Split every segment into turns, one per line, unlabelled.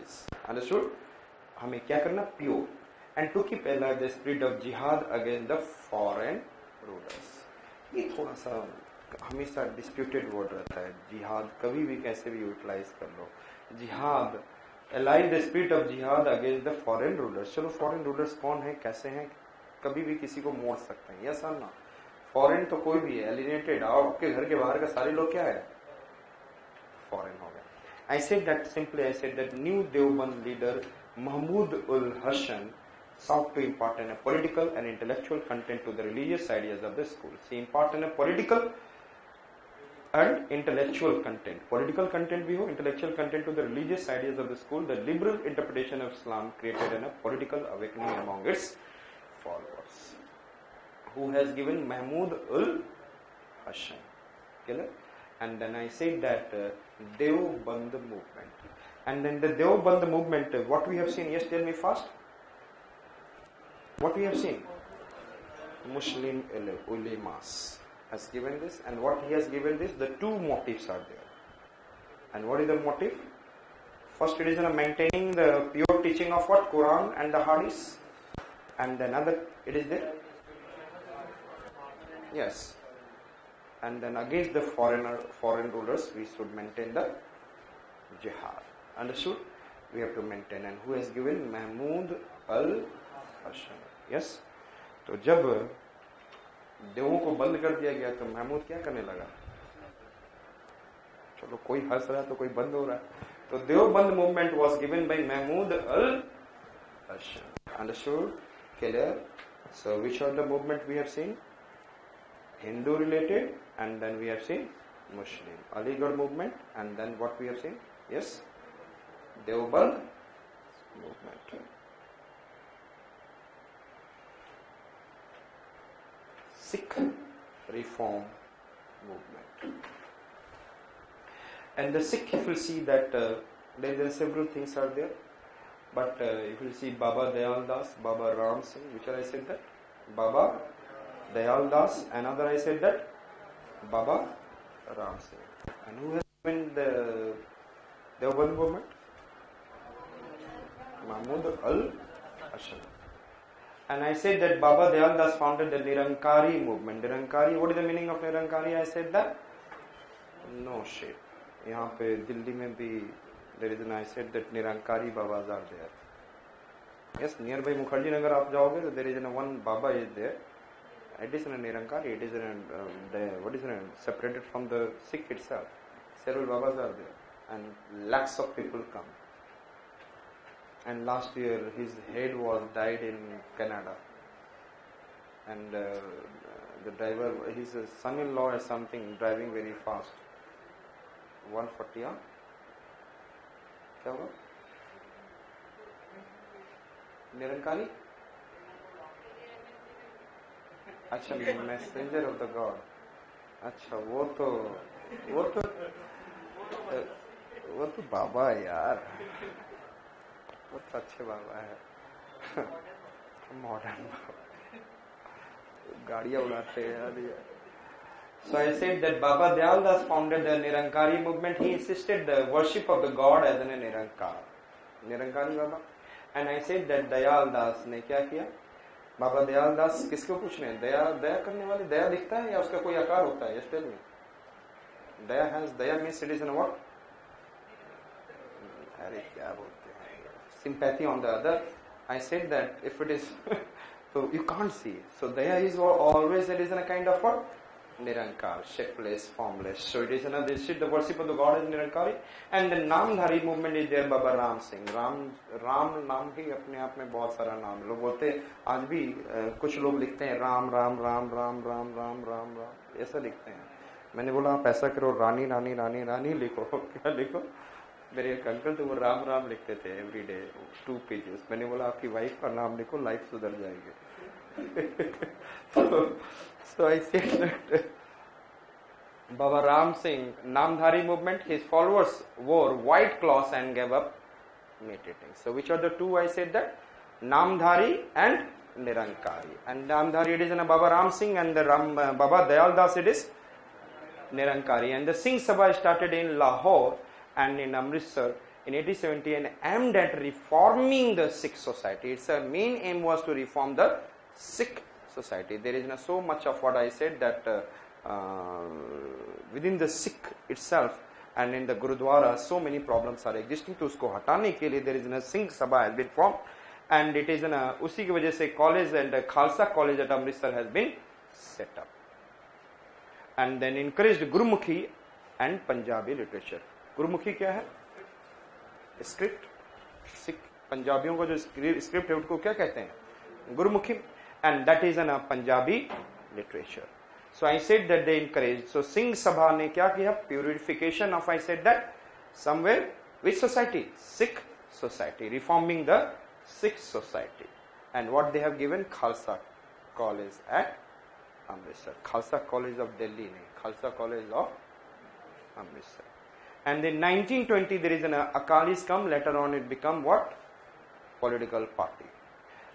wise. Understood? हमें क्या करना? Pure. And to keep alive the spirit of jihad against the foreign rulers. ये थोड़ा सा हमेशा डिस्प्यूटेड वर्ड रहता है. जिहाद कभी भी कैसे भी यूटिलाइज कर लो. जिहाद, alive the spirit of jihad against the foreign rulers. चलो फॉरेन रूलर्स कौन है, कैसे हैं, कभी भी किसी को मोड़ सकते हैं. यस और ना? फॉरेन तो कोई भी है, एलिनेटेड. आपके घर के बाहर का सारे लोग क्या है? फॉरेन हो गए. I said that simply. I said that new Deoband leader Mahmood ul Hassan sought to impart a political and intellectual content to the religious ideas of the school. She imparted a political and intellectual content. Political content भी हो, intellectual content to the religious ideas of the school. The liberal interpretation of Islam created a political awakening among its followers. Who has given Mahmood ul Hassan? Clear? And then I said that Deoband movement. And then the Deoband movement, what we have seen, yes, tell me fast. What we have seen? Muslim ulemas has given this, and what he has given this, the two motives are there. And what is the motive? First, it is maintaining the pure teaching of what? Quran and the Hadith. And then another, it is there. Yes. And then against the foreign rulers, we should maintain the jihad. Understood? We have to maintain. And who has given? Mahmood al-Hassan. Yes? तो जब देवों को बंद कर दिया गया तो महमूद क्या करने लगा? चलो कोई हंस रहा है तो कोई बंद हो रहा है. तो Deoband movement was given by Mahmood al-Hassan. Understood? Clear? So which are the movement we have seen? Hindu related, and then we have seen Muslim. Aligarh movement, and then what we have seen? Yes? Deoband movement. Sikh reform movement. And the Sikh, if you see that there are several things are there, but if you see Baba Dayal Das, Baba Ram Singh, which I said that? Baba Dayal Das, another I said that? Baba Ram Singh. And who has been the Deoband movement? Mahmood al-Hassan. And I said that Baba Dayal Das founded the Nirankari movement. Nirankari, what is the meaning of Nirankari? I said that? No shit. यहाँ पे दिल्ली में भी there is an, I said that Nirankari Babas are there. Yes, nearby Mukherjee Nagar आप जाओगे तो there is an one Baba is there. It is a Nirankari. It is what is separated from the Sikh itself. Several Babas are there, and lakhs of people come. And last year his head was died in Canada, and the driver, his son-in-law or something, driving very fast. 140, हाँ? क्या हुआ? निरंकारी? अच्छा, messenger of the God. अच्छा, वो तो बाबा है यार. वो तो अच्छे बाबा है. मॉडर्न बाबा. गाड़ियाँ उड़ाते हैं यार. So I said that Baba Dayal Das founded the Nirankari movement. He insisted the worship of the God as a Nirankari Baba. And I said that Dayal Das ने क्या किया? बाबा दयाल दास किसको पूछ रहे हैं? दया करने वाले. दया दिखता है या उसका कोई आकार होता है? Yes, tell me. Daya means it is in what? अरे क्या बोलते हैं? Sympathy on the other. I said that if it is, so you can't see. So daya is always, it is in a kind of what? Nirankar, shapeless, formless. So it is another, the worship of the God is Nirankari. And the Namdhari movement is there, Baba Ram Singh. Ram नाम ही अपने आप में बहुत सारा नाम. लोग बोलते हैं, आज भी कुछ लोग लिखते हैं राम राम राम राम राम राम राम राम, ऐसा लिखते हैं. मैंने बोला आप ऐसा करो, रानी रानी रानी रानी लिखो. क्या लिखो? मेरे एक अंकल तो वो राम राम लिखते थे एवरी डे 2 पेजेस. मैंने बोला आपकी वाइफ का नाम लिखो, लाइफ सुधर जाएगी. So I said that Baba Ram Singh, Namdhari movement, his followers wore white cloths and gave up meat eating. So which are the two? I said that Namdhari and Nirankari. And Namdhari it is in a Baba Ram Singh, and the Baba Dayal Das it is Nirankari. And the Singh Sabha started in Lahore and in Amritsar in 1870 and aimed at reforming the Sikh society. Its main aim was to reform the Sikh society. There is so much of what I said that within the Sikh itself and in the Gurudwara so many problems are existing. तो उसको हटाने के लिए there is a Singh Sabha has been formed and it is उसी की वजह से college and Khalsa college at Amritsar has been set up and then encouraged Gurumukhi and Punjabi literature. Gurumukhi क्या है? स्क्रिप्ट. सिख पंजाबियों का जो स्क्रिप्ट है उसको क्या कहते हैं? Gurmukhi. And that is an Punjabi literature. So I said that they encourage. So Singh Sabha ने क्या किया? Purification of, I said that somewhere which society? Sikh society, reforming the Sikh society. And what they have given? Khalsa college at Amritsar. Khalsa college of Delhi नहीं, Khalsa college of Amritsar. And in 1920 there is an Akalis come, later on it become what? Political party.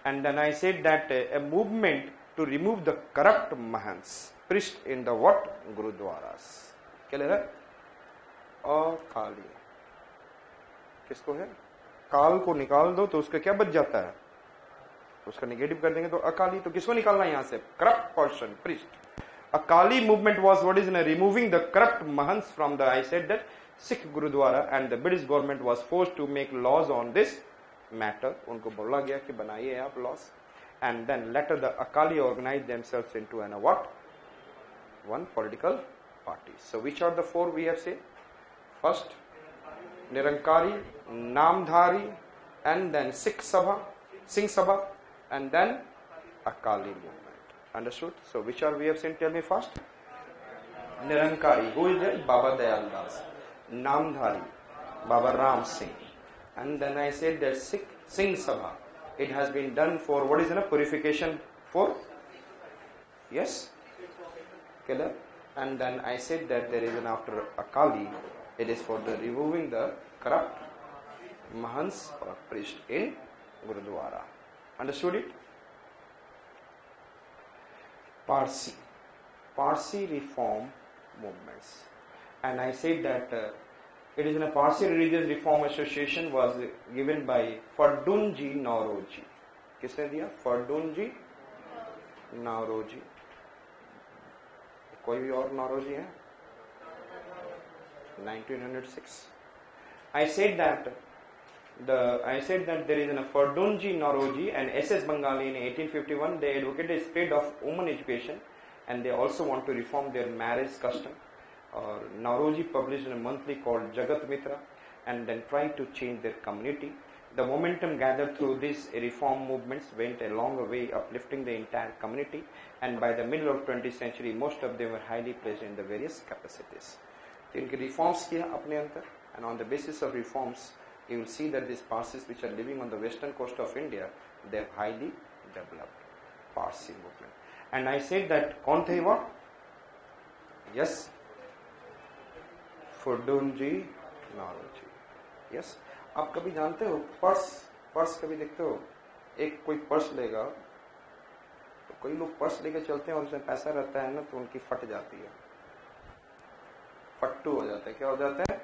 And then I said that a movement to remove the corrupt mahants preached in the what? Gurudwaras. क्या ले रहा है? अकाली. किसको है? काल को निकाल दो तो उसका क्या बच जाता है? उसका नेगेटिव कर देंगे तो अकाली. तो किसको निकालना है यहाँ से? Corrupt person preached. Akali movement was what is removing the corrupt mahants from the, I said that, Sikh Gurudwara, and the British government was forced to make laws on this matter. उनको बोला गया कि बनाइए आप laws. And then later the Akali organized themselves into an what? One political party. So which are the four we have said? First, Nirankari, Namdhari, and then Sikh Sabha, Singh Sabha, and then Akali movement. Understood? So which are we have seen? Tell me first. Nirankari, who is there? Baba Dayal Das. Namdhari, Baba Ram Singh. And then I said that Singh Sabha, it has been done for what is purification for? Yes? Killer. And then I said that there is an after Akali, it is for the removing the corrupt mahants or priest in Gurudwara. Understood it? Parsi reform movements. And I said that it is in a Parsi Religious Reform Association was given by Fardunji Nauroji. किसने दिया? Fardunji Nauroji. कोई भी और Nauroji है? 1906. I said that there is a Fardunji Nauroji and S.S. Bengali in 1851. They advocated a spread of women education and they also want to reform their marriage custom. Nauroji published a monthly called Jagat Mitra and then tried to change their community. The momentum gathered through these reform movements went a long way uplifting the entire community, and by the middle of 20th century most of them were highly placed in the various capacities. So इनके reforms किया अपने अंदर, and on the basis of reforms you will see that these Parsis which are living on the western coast of India, they have highly developed Parsi movement. And I said that कौन थे वो? Yes, फुर्डुनजी Naoroji. Yes. आप कभी जानते हो purse कभी देखते हो? एक कोई पर्स लेगा तो कई लोग पर्स लेके चलते हैं और उसमें पैसा रहता है ना तो उनकी फट जाती है, फट्टू हो जाता है. क्या हो जाता है?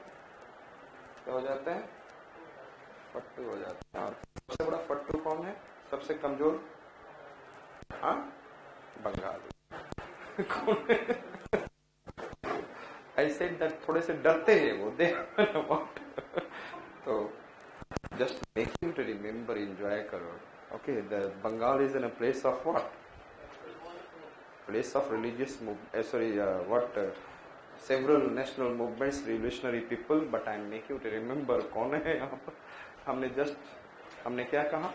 क्या हो जाता है? फट्टू हो जाता है. और सबसे बड़ा फट्टू कौन है? सबसे कमजोर? हाँ, बंगाली. कौन है? I said that थोड़े से डरते हैं वो, they what? तो just make you to remember, enjoy करो. Okay, the Bengal is in a place of what? Place of religious several national movements, revolutionary people, but I make you to remember कौन है यहाँ पर. हमने क्या कहा?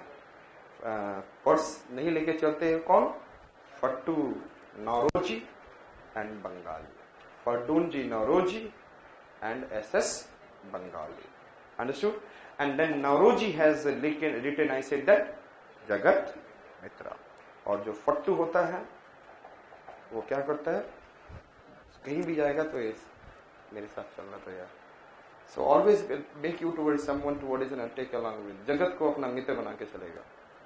Purse नहीं लेके चलते हैं कौन? फट्टू Nauroji and Bengali. Fardunji Nauroji and S.S. Bengali. Understood? And then Nauroji has written, I said that, Jagat Mitra. और जो फट्टू होता है वो क्या करता है? कहीं भी जाएगा तो ये मेरे साथ चलना तो यार. So always make you towards someone towards and take along with. जगत को अपना मित्र बना के चलेगा.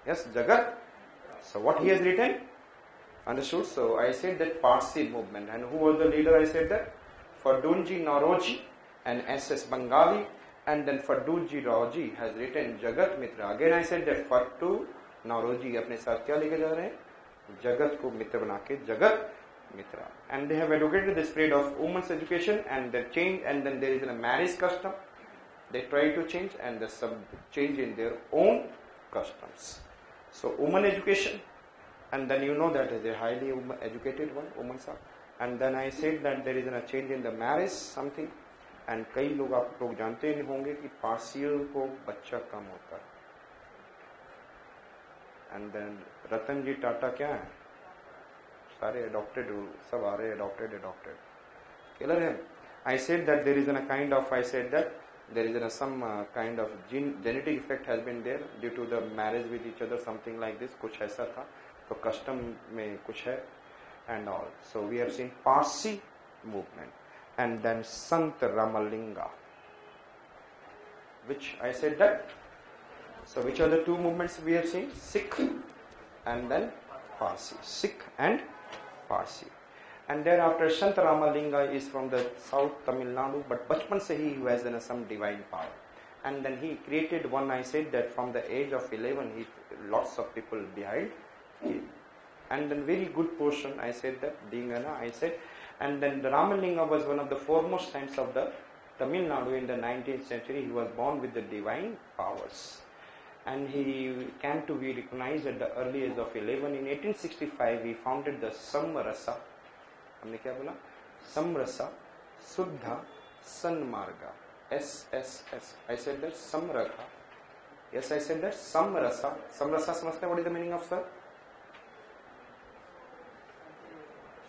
Yes, Jagat. So what he has written? Understood? So I said that Parsi movement, and who was the leader? I said that Fardunji Nauroji and S.S. Bengali, And then Fattuji Raoji has written Jagat Mitra. Again I said that Fattu Naroji अपने साथ क्या लेके जा रहे हैं? जगत को मित्र बना के जगत mitra. And they have advocated the spread of women's education and the change, and then there is a marriage custom. They try to change and the change in their own customs. So women education, and then you know that is a highly educated one, women are. And then I said that there is a change in the marriage something. And कई लोग आप लोग जानते नहीं होंगे कि partial को बच्चा कम होता है. And then रतन जी टाटा क्या है? सारे adopted, सब आ रहे adopted. Killer है. I said that there is a kind of, I said that there is some kind of genetic effect has been there due to the marriage with each other, something like this. कुछ ऐसा था. तो custom में कुछ है and all. So we have seen Parsi movement. And then Sant Ramalinga, which I said that. So which are the two movements we have seen? Sikh and then Parsi. Sikh and Parsi. And thereafter Sant Ramalinga is from the South Tamil Nadu, but bachpan se he has some divine power. And then he created one, I said that from the age of 11, he lots of people behind him. And then very good portion, I said that, Dingana, I said. And then the Ramalinga was one of the foremost saints of the Tamil Nadu in the 19th century. He was born with the divine powers. And he came to be recognized at the early age of 11. In 1865, he founded the Samrasa. हमने क्या बोला? Samrasa Suddha Sanmarga. SSS. I said that Samraka. Yes, I said that Samrasa. Samrasa समझते हैं? What is the meaning of sir?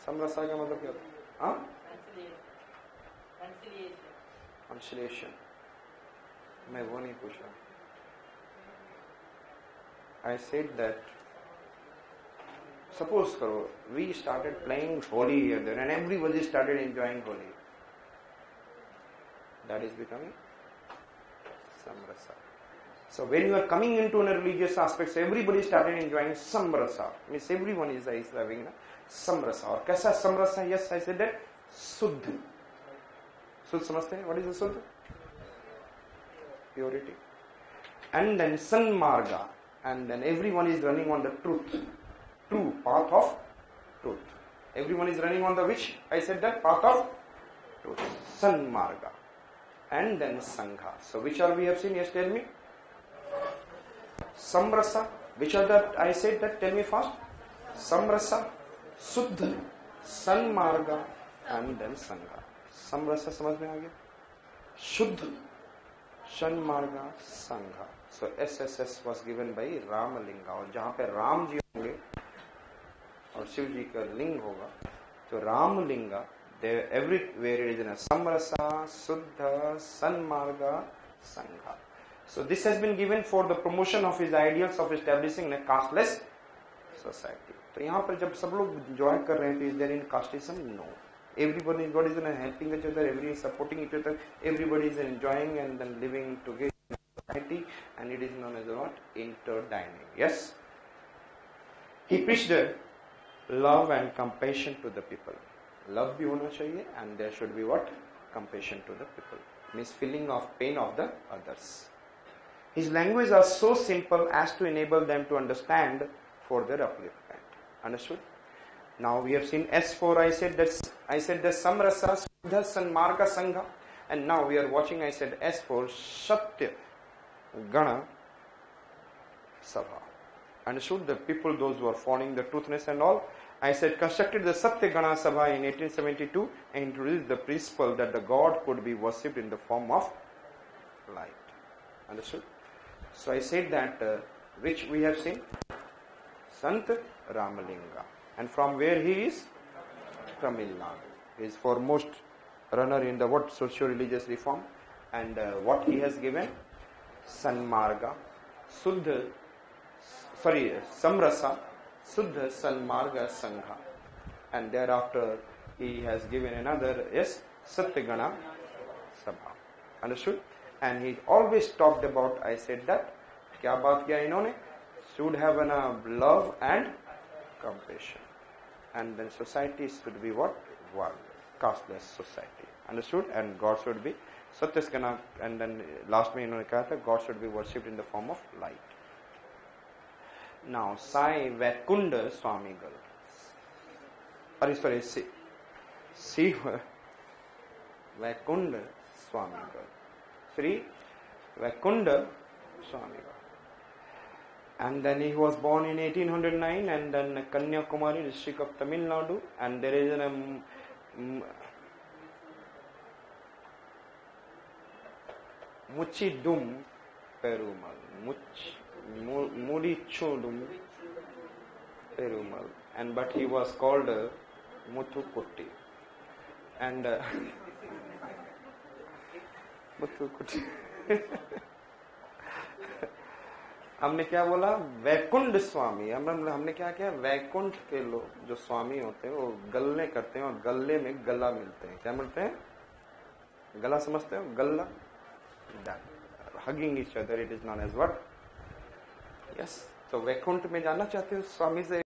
Samrasa का मतलब क्या होता है? हाँ? Conciliation. मैं वो नहीं पूछा. I said that suppose करो we started playing Holi here there and everybody started enjoying Holi. That is becoming Samrasa. So when you are coming into a religious aspects, everybody started enjoying Samrasa. Means everyone is having Samrasa. और कैसा Samrasa? Yes, I said that Suddh. Suddh समझते हैं? What is the Suddh? Purity. And then Sanmarga. And then everyone is running on the truth. True path of truth. Everyone is running on the which? I said that path of truth. Sanmarga. And then Sangha. So which are we have seen? Yes, tell me. Samrasa. Which are that? I said that. Tell me fast. Samrasa, Suddha, Sanmarga, and then Sangha. Samrasa समझ में आ गया? Shuddha, Sanmarga, Sangha. So SSS was given by Ramalinga. और जहाँ पे राम जी होंगे और शिव जी का लिंग होगा, तो Ramalinga, there everywhere it is in a Samrasa, Suddha, Sanmarga, Sangha. So this has been given for the promotion of his ideals of establishing a casteless society. तो यहाँ पर जब सब लोग enjoy कर रहे हैं, तो is there in casteism? No. Everybody is helping each other, everybody is supporting each other, everybody is enjoying and then living together in society, and it is known as what? Interdynamic. Yes? He preached love and compassion to the people. Love भी होना चाहिए, and there should be what? Compassion to the people. Means feeling of pain of the others. His language are so simple as to enable them to understand for their upliftment. Understood? Now we have seen S4. I said that Samrasa, Suddha, Sanmarga, Sangha, and now we are watching. I said S4 Satya Gana Sabha. Understood? The people, those who are following the truthness and all. I said constructed the Satya Gana Sabha in 1872 and introduced the principle that the God could be worshipped in the form of light. Understood? So I said that which we have seen? Sant Ramalinga. And from where he is? Tamil Nadu. He is foremost runner in the what? Socio-religious reform. And what he has given? Sanmarga, Suddha, Samrasa, Suddha, Sanmarga, Sangha. And thereafter he has given another, yes, Satyagana Sabha. Understood? And he always talked about, I said that, क्या बात किया इन्होंने? Should have love and compassion. And then society should be what? One. Casteless society. Understood? And God should be सत्य Sukna, and then last में इन्होंने कहा था God should be worshipped in the form of light. Now Sai Vaikunda Swamigal, अरे sorry सी Vaikunda Swamigal, Shri Vaikunda Swamigal. And then he was born in 1809, and then Kanyakumari, district of Tamil Nadu, and there is a Muchidum Perumal, Murichudum Perumal, and but he was called Muthukutti, and Muthukutti. हमने क्या बोला, वैकुंठ स्वामी. हमने क्या किया, वैकुंठ के लोग जो स्वामी होते हैं वो गल्ले करते हैं और गल्ले में गला मिलते हैं. क्या मिलते हैं? गला समझते हो? गल्ला, hugging each other, it is known as what. Yes. तो वैकुंठ में जाना चाहते हो स्वामी से?